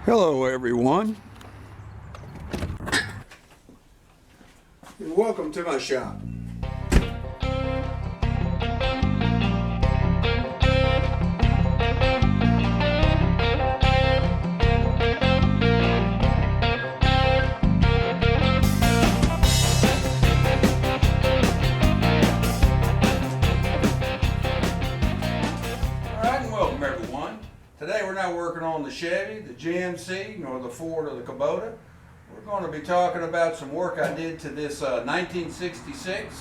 Hello everyone, and welcome to my shop. Alright, and welcome everyone. Today we're not working on the Chevy, the GMC, nor the Ford or the Kubota. We're going to be talking about some work I did to this 1966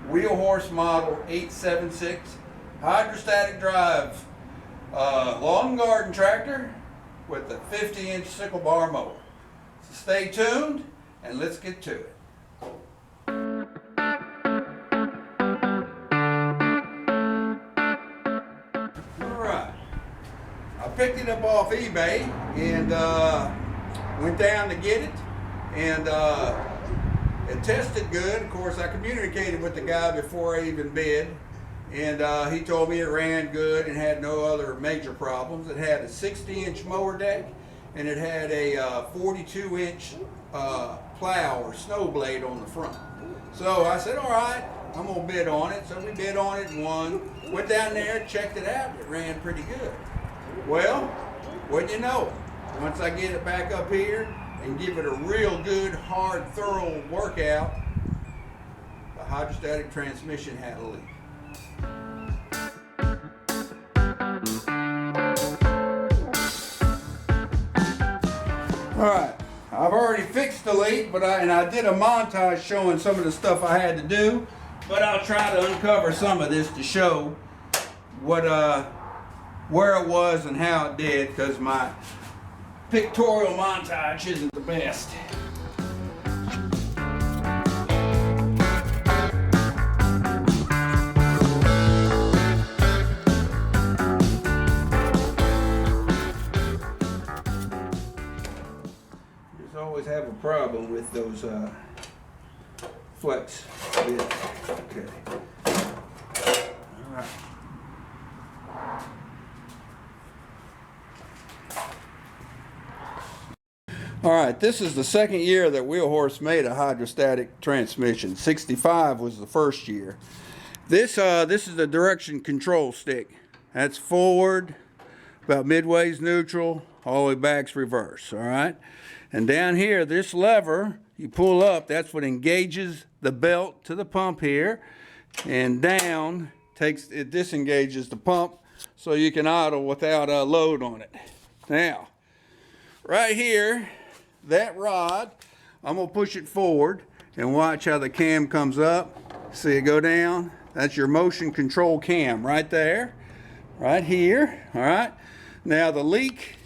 wheel horse model 876 hydrostatic drive lawn and garden tractor with a 50-inch sickle bar mower. So stay tuned and let's get to it. I picked it up off eBay and went down to get it, and it tested good. Of course, I communicated with the guy before I even bid, and he told me it ran good and had no other major problems. It had a 60-inch mower deck, and it had a 42-inch plow or snow blade on the front. So I said, all right, I'm gonna bid on it. So we bid on it and won. Went down there, checked it out, it ran pretty good. Well, wouldn't you know it, once I get it back up here and give it a real good, hard, thorough workout, the hydrostatic transmission had a leak. Alright, I've already fixed the leak, but I did a montage showing some of the stuff I had to do, but I'll try to uncover some of this to show what where it was and how it did, because my pictorial montage isn't the best. Just always have a problem with those flex bits. Okay. All right. All right, this is the second year that Wheel Horse made a hydrostatic transmission. 65 was the first year. This is the direction control stick. That's forward, about midway's neutral, all the way back's reverse, all right? And down here, this lever, you pull up, that's what engages the belt to the pump here, and down, it disengages the pump so you can idle without a load on it. Now, right here, that rod, I'm going to push it forward and watch how the cam comes up. See it go down? That's your motion control cam right there, right here, all right? Now the leak,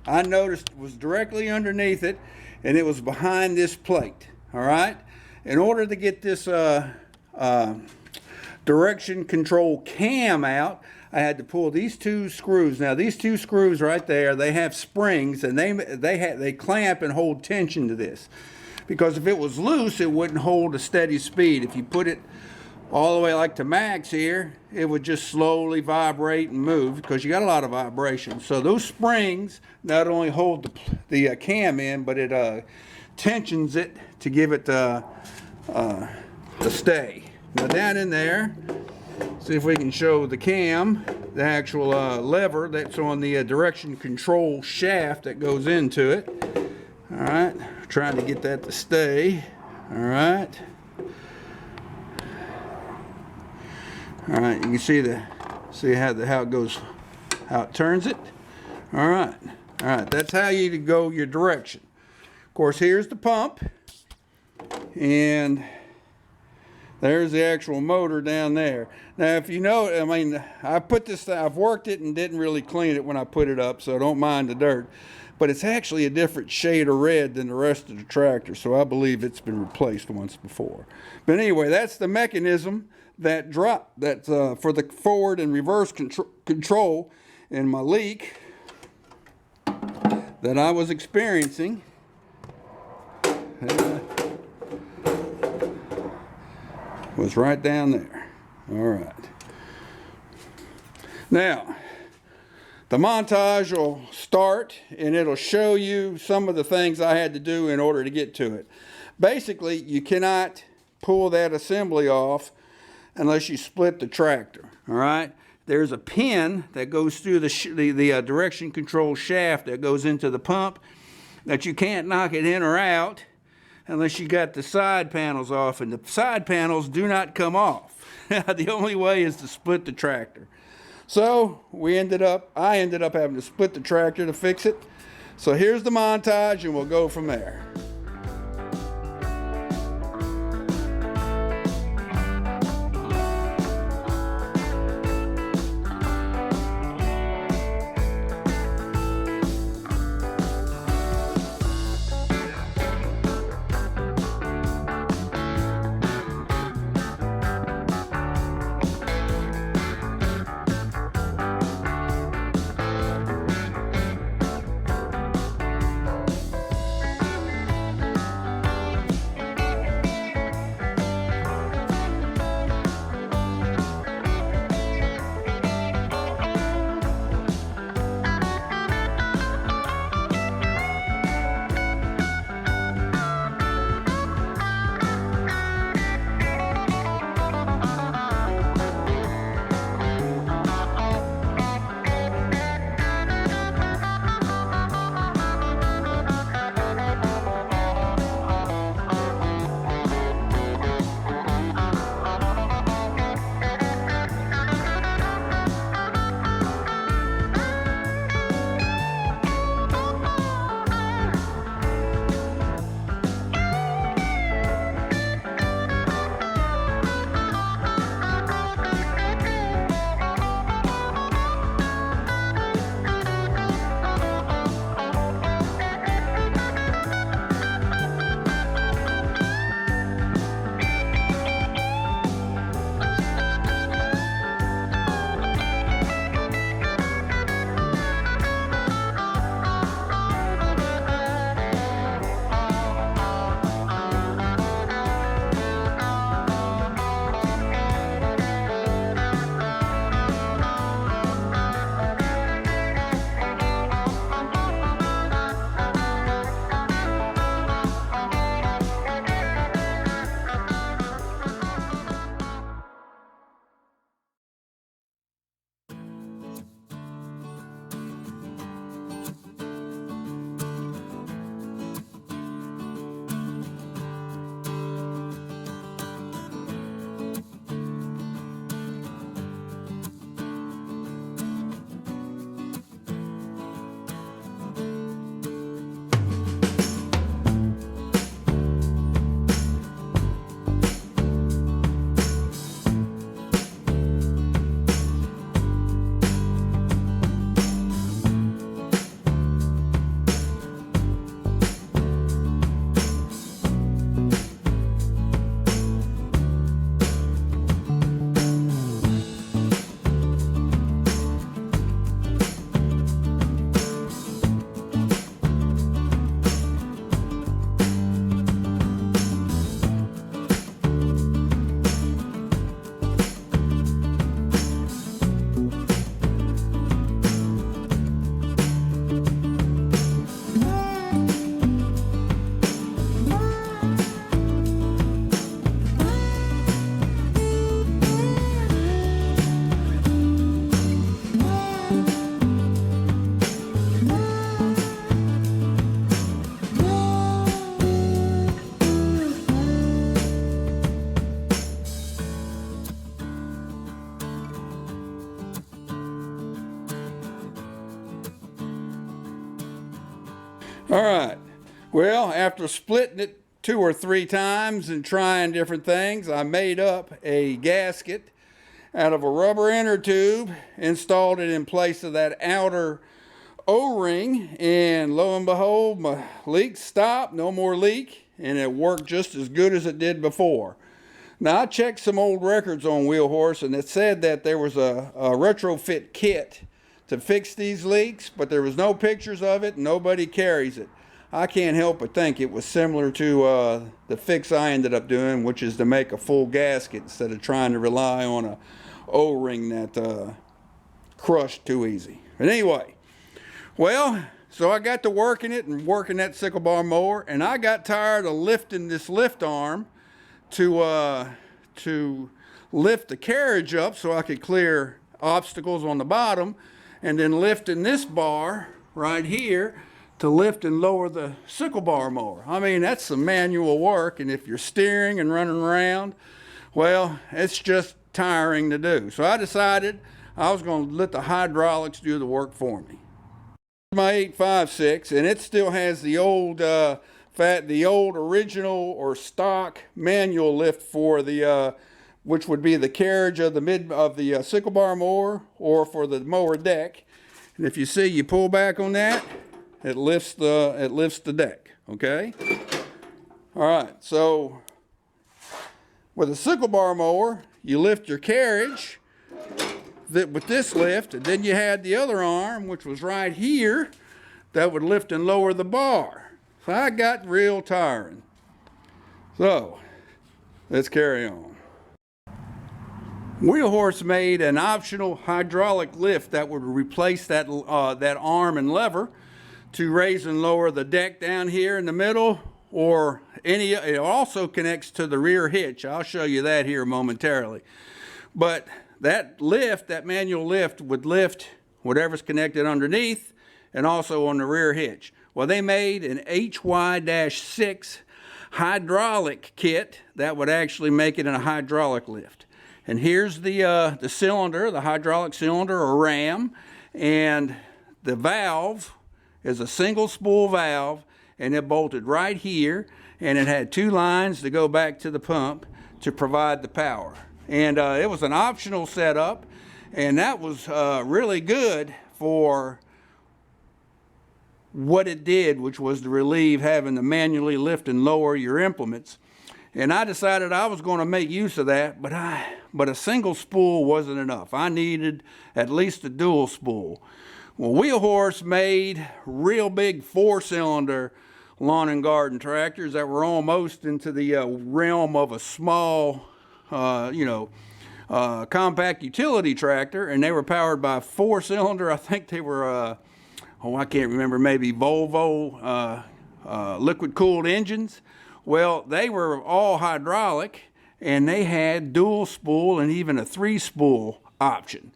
I noticed, was directly underneath it, and it was behind this plate, all right? In order to get this direction control cam out, I had to pull these two screws. Now these two screws right there, they have springs, and they clamp and hold tension to this. Because if it was loose, it wouldn't hold a steady speed. If you put it all the way like to max here, it would just slowly vibrate and move because you got a lot of vibration. So those springs not only hold the cam in, but it tensions it to give it the stay. Now down in there, see if we can show the cam, the actual lever that's on the direction control shaft that goes into it. All right, trying to get that to stay. All right. All right, you can see how it goes, how it turns it. All right, that's how you go your direction. Of course, here's the pump, and there's the actual motor down there. Now, if you know, I mean, I've worked it and didn't really clean it when I put it up, so don't mind the dirt. But it's actually a different shade of red than the rest of the tractor, so I believe it's been replaced once before. But anyway, that's the mechanism that for the forward and reverse control in my leak that I was experiencing. Was right down there. All right. Now, The montage will start and it'll show you some of the things I had to do in order to get to it. Basically, you cannot pull that assembly off unless you split the tractor, all right? There's a pin that goes through the direction control shaft that goes into the pump that you can't knock it in or out unless you got the side panels off, and the side panels do not come off. The only way is to split the tractor. So I ended up having to split the tractor to fix it. So here's the montage and we'll go from there. All right. Well, after splitting it 2 or 3 times and trying different things, I made up a gasket out of a rubber inner tube, installed it in place of that outer O-ring, and lo and behold, my leak stopped, no more leak, and it worked just as good as it did before. Now, I checked some old records on Wheel Horse, and it said that there was a retrofit kit to fix these leaks, but there was no pictures of it, and nobody carries it. I can't help but think it was similar to the fix I ended up doing, which is to make a full gasket instead of trying to rely on a O-ring that crushed too easy. But anyway, well, so I got to working it and working that sickle bar mower, and I got tired of lifting this lift arm to lift the carriage up so I could clear obstacles on the bottom, and then lifting this bar right here to lift and lower the sickle bar mower. I mean, that's some manual work, and if you're steering and running around, well, it's just tiring to do. So I decided I was going to let the hydraulics do the work for me. My 856, and it still has the old original or stock manual lift for the which would be the carriage of the sickle bar mower or for the mower deck. And if you see, you pull back on that, it lifts the deck. Okay. All right. So with a sickle bar mower, you lift your carriage with this lift, and then you had the other arm, which was right here, that would lift and lower the bar. So I got real tiring. So let's carry on. Wheelhorse made an optional hydraulic lift that would replace that arm and lever to raise and lower the deck down here in the middle, or it also connects to the rear hitch. I'll show you that here momentarily. But that lift, that manual lift, would lift whatever's connected underneath and also on the rear hitch. Well, they made an HY-6 hydraulic kit that would actually make it in a hydraulic lift. And here's the cylinder, the hydraulic cylinder or ram, and the valve is a single spool valve, and it bolted right here, and it had two lines to go back to the pump to provide the power. And it was an optional setup, and that was really good for what it did, which was to relieve having to manually lift and lower your implements. And I decided I was going to make use of that, but a single spool wasn't enough. I needed at least a dual spool. Well, Wheelhorse made real big 4-cylinder lawn and garden tractors that were almost into the realm of a small, compact utility tractor, and they were powered by 4-cylinder. I think they were, I can't remember, maybe Volvo liquid-cooled engines. Well, they were all hydraulic, and they had dual spool and even a 3-spool option.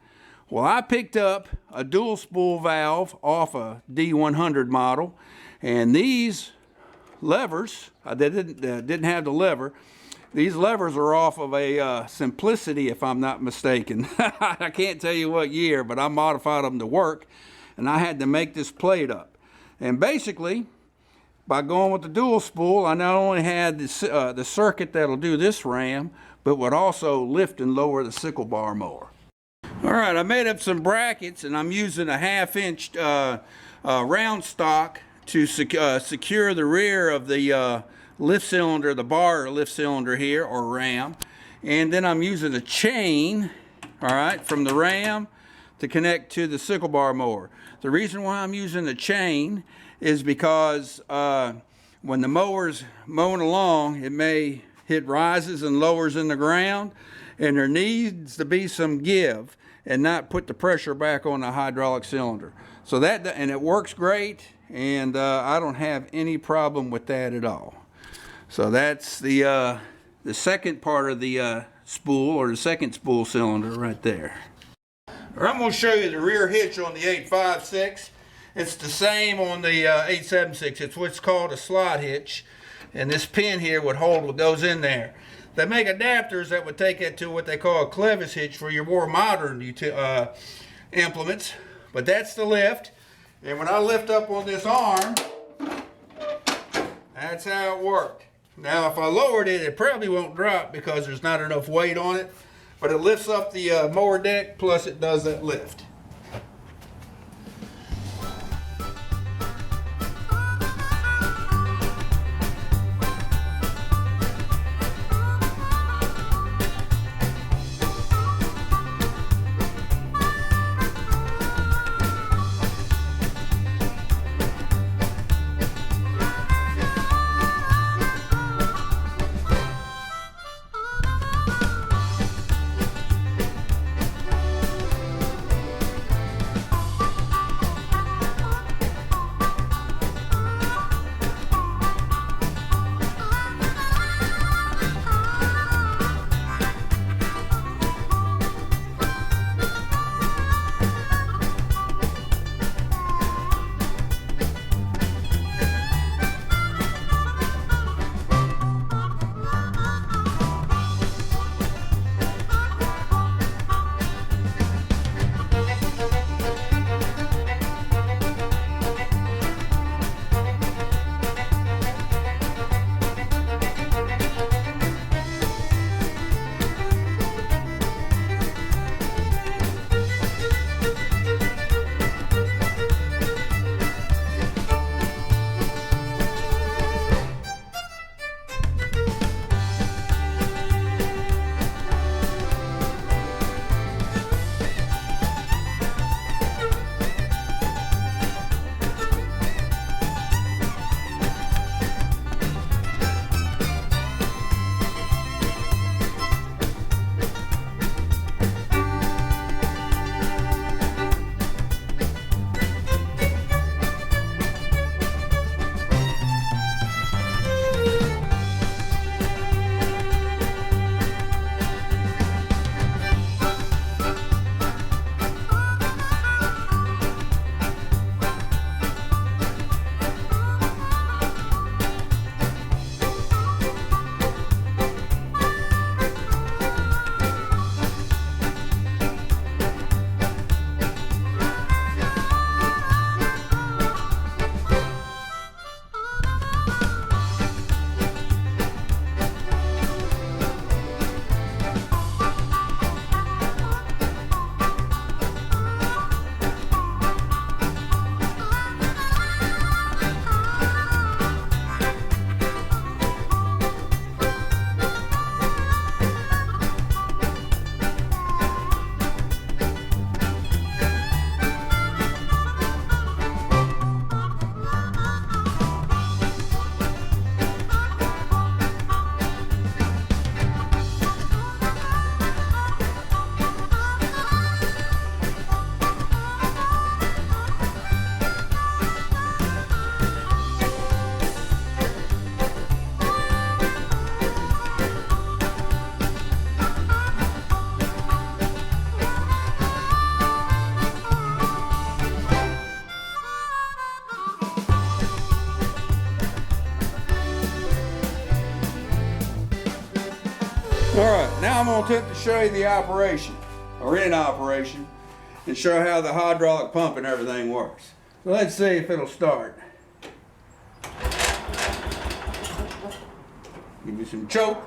Well, I picked up a dual spool valve off a D100 model, and these levers, they didn't have the lever. These levers are off of a Simplicity, if I'm not mistaken. I can't tell you what year, but I modified them to work, and I had to make this plate up. And basically, by going with the dual spool, I not only had the circuit that'll do this ram, but would also lift and lower the sickle bar mower. All right, I made up some brackets, and I'm using a 1/2-inch round stock to secure the rear of the lift cylinder, the bar lift cylinder here, or ram. And then I'm using a chain, all right, from the ram to connect to the sickle bar mower. The reason why I'm using the chain is because when the mower's mowing along, it may hit rises and lowers in the ground, and there needs to be some give and not put the pressure back on the hydraulic cylinder. So and it works great, and I don't have any problem with that at all. So that's the second part of the spool, or the second spool cylinder right there. I'm going to show you the rear hitch on the 856. It's the same on the 876. It's what's called a slot hitch, and this pin here would hold what goes in there. They make adapters that would take it to what they call a clevis hitch for your more modern implements, but that's the lift. And when I lift up on this arm, that's how it worked. Now if I lowered it, it probably won't drop because there's not enough weight on it, but it lifts up the mower deck, plus it does that lift. Alright, now I'm going to attempt to show you the operation, or in operation, and show how the hydraulic pump and everything works. So let's see if it'll start. Give me some choke.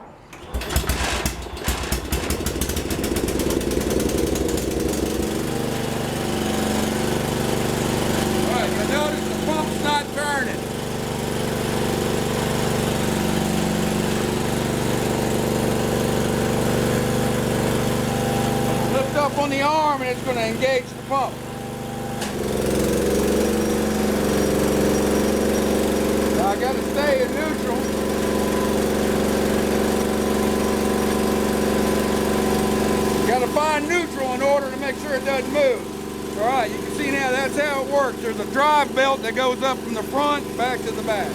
Alright, you'll notice the pump's not turning. Lift up on the arm and it's going to engage the pump. Now I got to stay in neutral. Got to find neutral in order to make sure it doesn't move. Alright, you can see now that's how it works. There's a drive belt that goes up from the front back to the back.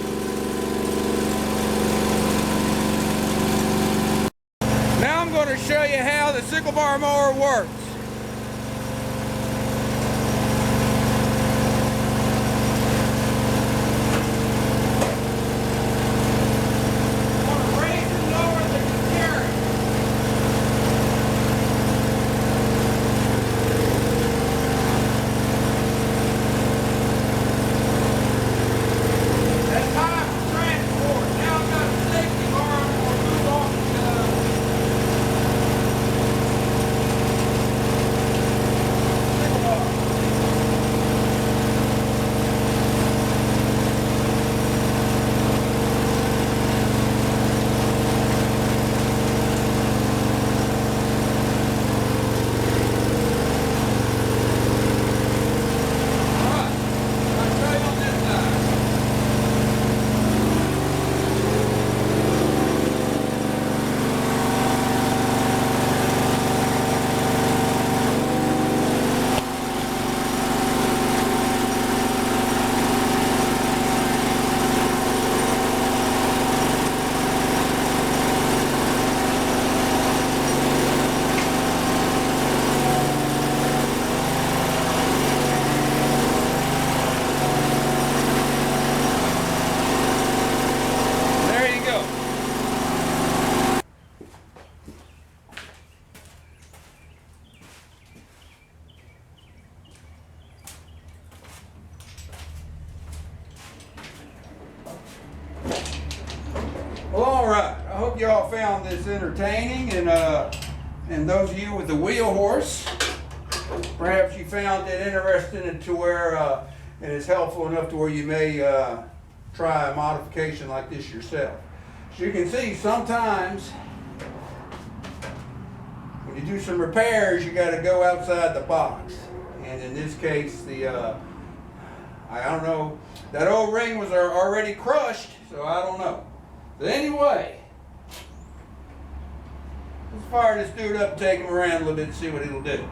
Now I'm going to show you how the sicklebar mower works. Well, all right. I hope y'all found this entertaining, and those of you with the wheel horse, perhaps you found it interesting to where it is helpful enough to where you may try a modification like this yourself. As you can see, sometimes when you do some repairs, you got to go outside the box. And in this case, I don't know, that old ring was already crushed, so I don't know. But anyway, let's fire this dude up and take him around a little bit and see what it'll do.